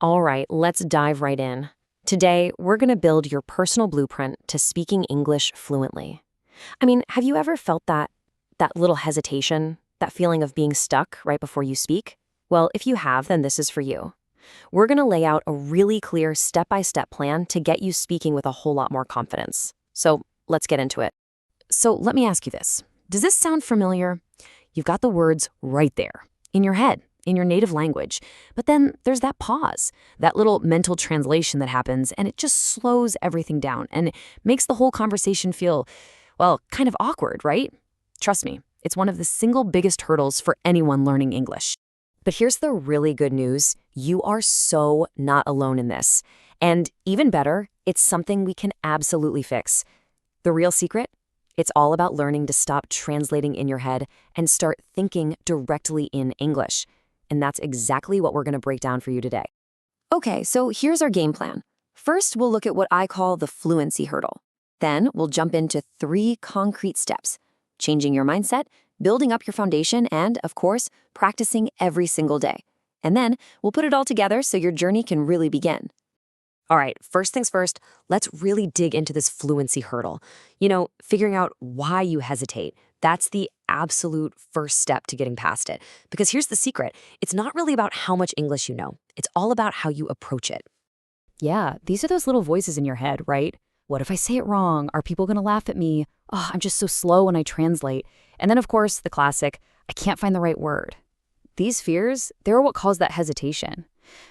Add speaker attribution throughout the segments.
Speaker 1: All right, let's dive right in. Today, we're going to build your personal blueprint to speaking English fluently. I mean, have you ever felt that little hesitation, that feeling of being stuck right before you speak? Well, if you have, then this is for you. We're going to lay out a really clear step-by-step plan to get you speaking with a whole lot more confidence. So, let's get into it. So, let me ask you this. Does this sound familiar? You've got the words right there, in your head, in your native language. But then there's that pause, that little mental translation that happens, and it just slows everything down and makes the whole conversation feel, well, kind of awkward, right? Trust me, it's one of the single biggest hurdles for anyone learning English. But here's the really good news. You are so not alone in this. And even better, it's something we can absolutely fix. The real secret? It's all about learning to stop translating in your head and start thinking directly in English. And that's exactly what we're going to break down for you today. Okay, so here's our game plan. First, we'll look at what I call the fluency hurdle. Then we'll jump into 3 concrete steps: changing your mindset, building up your foundation, and, of course, practicing every single day. And then we'll put it all together so your journey can really begin. All right, first things first, let's really dig into this fluency hurdle. Figuring out why you hesitate. That's the absolute first step to getting past it. Because here's the secret. It's not really about how much English you know. It's all about how you approach it. Yeah, these are those little voices in your head, right? What if I say it wrong? Are people going to laugh at me? Oh, I'm just so slow when I translate. And then, of course, the classic, I can't find the right word. These fears, they're what cause that hesitation.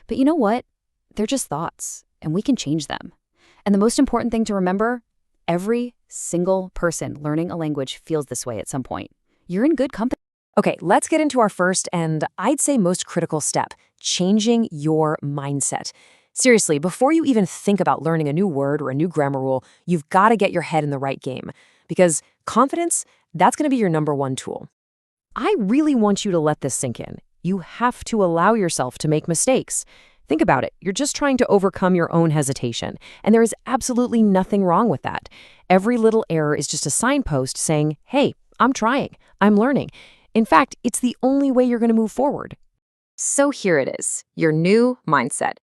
Speaker 1: But you know what? They're just thoughts, and we can change them. And the most important thing to remember, every single person learning a language feels this way at some point. You're in good company. Okay, let's get into our first and I'd say most critical step, changing your mindset. Seriously, before you even think about learning a new word or a new grammar rule, you've got to get your head in the right game. Because confidence, that's going to be your #1 tool. I really want you to let this sink in. You have to allow yourself to make mistakes. Think about it. You're just trying to overcome your own hesitation, and there is absolutely nothing wrong with that. Every little error is just a signpost saying, hey, I'm trying, I'm learning. In fact, it's the only way you're going to move forward. So here it is, your new mindset.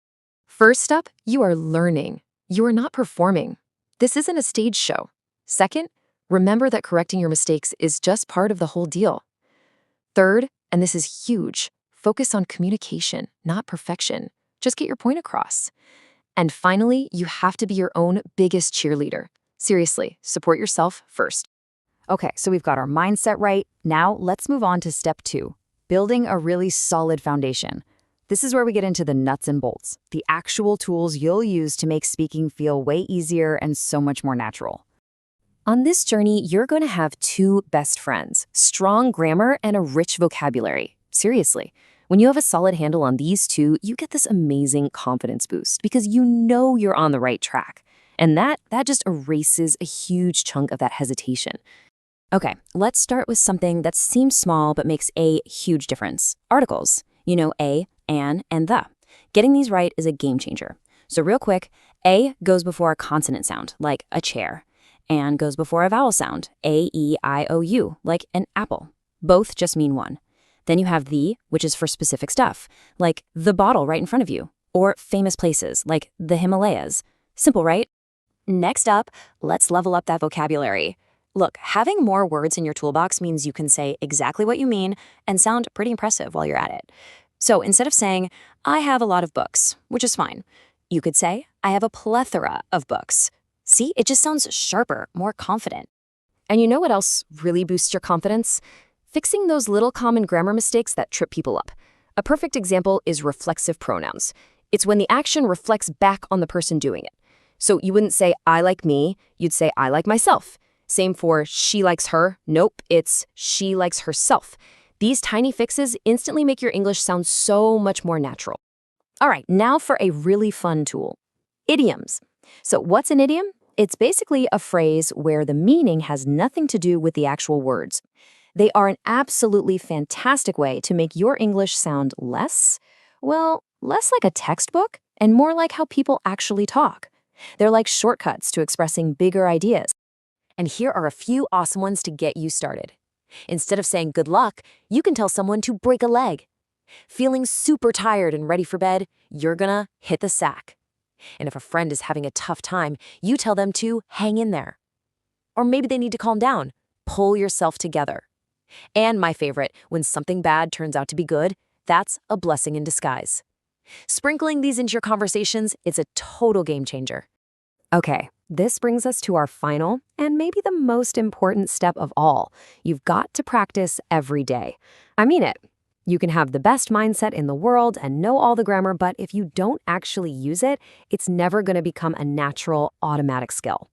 Speaker 1: First up, you are learning. You are not performing. This isn't a stage show. Second, remember that correcting your mistakes is just part of the whole deal. Third, and this is huge, focus on communication, not perfection. Just get your point across. And finally, you have to be your own biggest cheerleader. Seriously, support yourself first. Okay, so we've got our mindset right. Now let's move on to step 2, building a really solid foundation. This is where we get into the nuts and bolts, the actual tools you'll use to make speaking feel way easier and so much more natural. On this journey, you're going to have 2 best friends, strong grammar and a rich vocabulary. Seriously. When you have a solid handle on these 2, you get this amazing confidence boost because you know you're on the right track. And that just erases a huge chunk of that hesitation. Okay, let's start with something that seems small but makes a huge difference. Articles. A, an, and the. Getting these right is a game changer. So real quick, a goes before a consonant sound, like a chair. And goes before a vowel sound, A, E, I, O, U, like an apple. Both just mean one. Then you have the, which is for specific stuff, like the bottle right in front of you, or famous places, like the Himalayas. Simple, right? Next up, let's level up that vocabulary. Look, having more words in your toolbox means you can say exactly what you mean and sound pretty impressive while you're at it. So instead of saying, I have a lot of books, which is fine, you could say, I have a plethora of books. See, it just sounds sharper, more confident. And you know what else really boosts your confidence? Fixing those little common grammar mistakes that trip people up. A perfect example is reflexive pronouns. It's when the action reflects back on the person doing it. So you wouldn't say, I like me, you'd say, I like myself. Same for she likes her. Nope, it's she likes herself. These tiny fixes instantly make your English sound so much more natural. All right, now for a really fun tool. Idioms. So what's an idiom? It's basically a phrase where the meaning has nothing to do with the actual words. They are an absolutely fantastic way to make your English sound less like a textbook and more like how people actually talk. They're like shortcuts to expressing bigger ideas. And here are a few awesome ones to get you started. Instead of saying good luck, you can tell someone to break a leg. Feeling super tired and ready for bed, you're gonna hit the sack. And if a friend is having a tough time, you tell them to hang in there. Or maybe they need to calm down. Pull yourself together. And my favorite, when something bad turns out to be good, that's a blessing in disguise. Sprinkling these into your conversations, it's a total game changer. Okay, this brings us to our final and maybe the most important step of all. You've got to practice every day. I mean it. You can have the best mindset in the world and know all the grammar, but if you don't actually use it, it's never going to become a natural, automatic skill.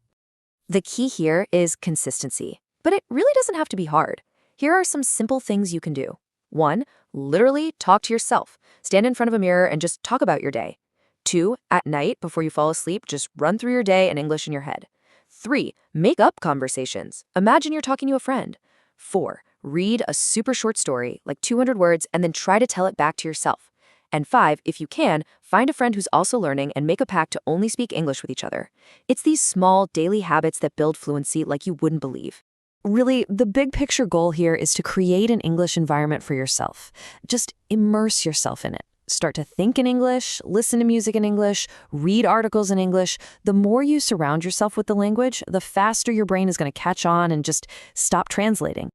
Speaker 1: The key here is consistency, but it really doesn't have to be hard. Here are some simple things you can do. 1, literally talk to yourself. Stand in front of a mirror and just talk about your day. 2, at night, before you fall asleep, just run through your day in English in your head. 3, make up conversations. Imagine you're talking to a friend. 4, read a super short story, like 200 words, and then try to tell it back to yourself. And 5, if you can, find a friend who's also learning and make a pact to only speak English with each other. It's these small, daily habits that build fluency like you wouldn't believe. Really, the big picture goal here is to create an English environment for yourself. Just immerse yourself in it. Start to think in English, listen to music in English, read articles in English. The more you surround yourself with the language, the faster your brain is going to catch on and just stop translating.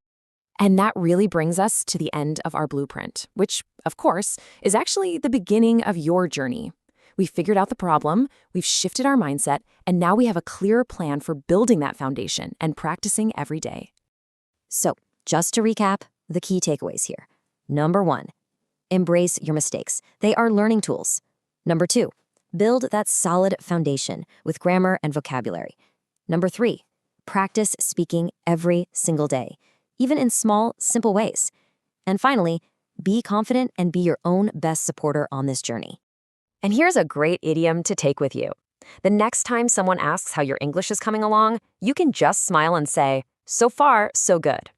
Speaker 1: And that really brings us to the end of our blueprint, which, of course, is actually the beginning of your journey. We've figured out the problem, we've shifted our mindset, and now we have a clearer plan for building that foundation and practicing every day. So, just to recap, the key takeaways here. Number 1, embrace your mistakes. They are learning tools. Number 2, build that solid foundation with grammar and vocabulary. Number 3, practice speaking every single day, even in small, simple ways. And finally, be confident and be your own best supporter on this journey. And here's a great idiom to take with you. The next time someone asks how your English is coming along, you can just smile and say, "So far, so good."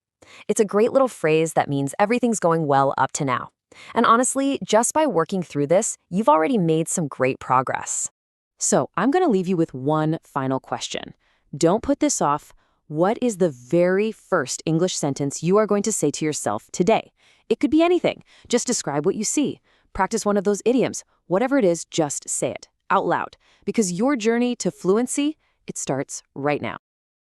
Speaker 1: It's a great little phrase that means everything's going well up to now. And honestly, just by working through this, you've already made some great progress. So I'm going to leave you with one final question. Don't put this off. What is the very first English sentence you are going to say to yourself today? It could be anything. Just describe what you see. Practice one of those idioms. Whatever it is, just say it out loud. Because your journey to fluency, it starts right now.